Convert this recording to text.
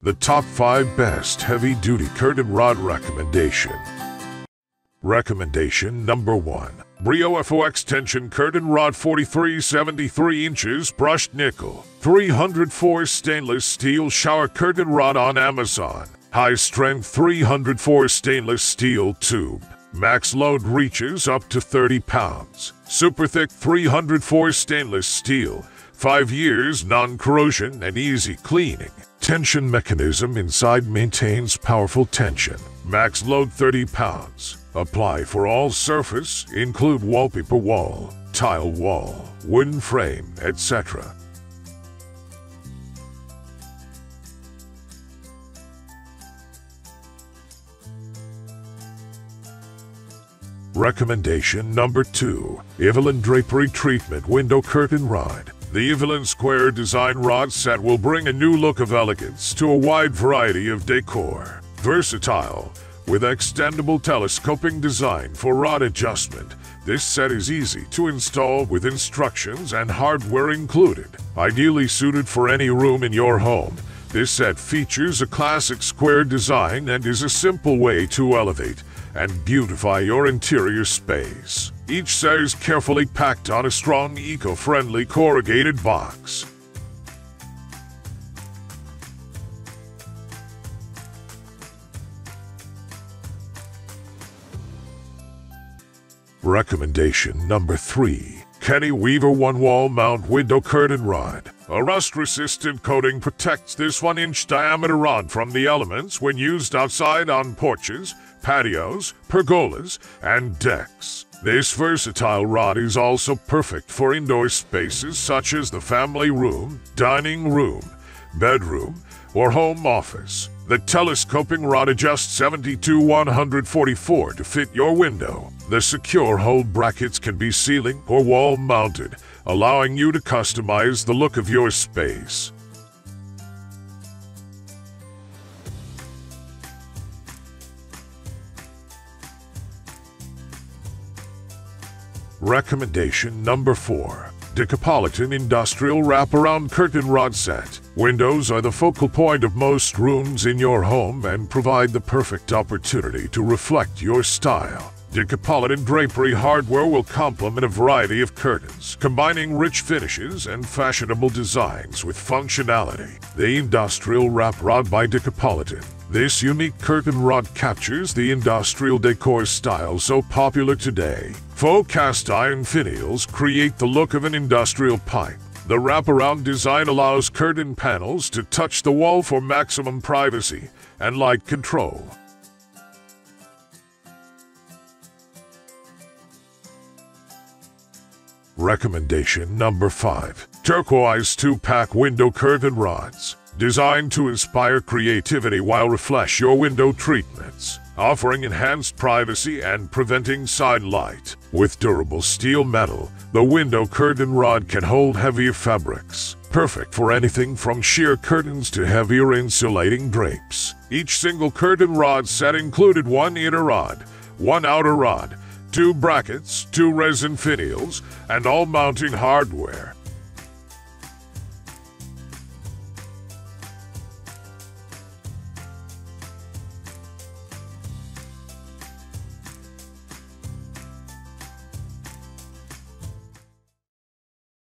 The top 5 best heavy-duty curtain rod recommendation. Recommendation number 1. Briofox tension curtain rod 4373 inches brushed nickel. 304 stainless steel shower curtain rod on Amazon. High strength 304 stainless steel tube. Max load reaches up to 30 pounds. Super thick 304 stainless steel. 5 years non-corrosion and easy cleaning. Tension mechanism inside maintains powerful tension. Max load 30 pounds. Apply for all surface, include wallpaper wall, tile wall, wooden frame, etc. Recommendation number 2. Evelyn Drapery Treatment Window Curtain Rod. The Evelyn Square Design Rod Set will bring a new look of elegance to a wide variety of decor. Versatile, with extendable telescoping design for rod adjustment, this set is easy to install with instructions and hardware included. Ideally suited for any room in your home, this set features a classic square design and is a simple way to elevate and beautify your interior space. Each set is carefully packed on a strong, eco-friendly corrugated box. Recommendation number 3. Kennyweaver one-wall mount window curtain rod. A rust-resistant coating protects this 1-inch diameter rod from the elements when used outside on porches, patios, pergolas, and decks. This versatile rod is also perfect for indoor spaces such as the family room, dining room, bedroom, or home office. The telescoping rod adjusts 70 to 144 to fit your window. The secure hold brackets can be ceiling or wall mounted, allowing you to customize the look of your space. Recommendation number 4. Dicapolitan Industrial Wraparound Curtain Rod Set. Windows are the focal point of most rooms in your home and provide the perfect opportunity to reflect your style. Dicapolitan drapery hardware will complement a variety of curtains, combining rich finishes and fashionable designs with functionality. The Industrial Wrap Rod by Dicapolitan. This unique curtain rod captures the industrial decor style so popular today. Faux cast iron finials create the look of an industrial pipe. The wraparound design allows curtain panels to touch the wall for maximum privacy and light control. Recommendation number 5. Turquoise 2-pack window curtain rods. Designed to inspire creativity while refresh your window treatments, offering enhanced privacy and preventing side light. With durable steel metal, the window curtain rod can hold heavier fabrics, perfect for anything from sheer curtains to heavier insulating drapes. Each single curtain rod set included 1 inner rod, 1 outer rod, 2 brackets, 2 resin finials, and all mounting hardware.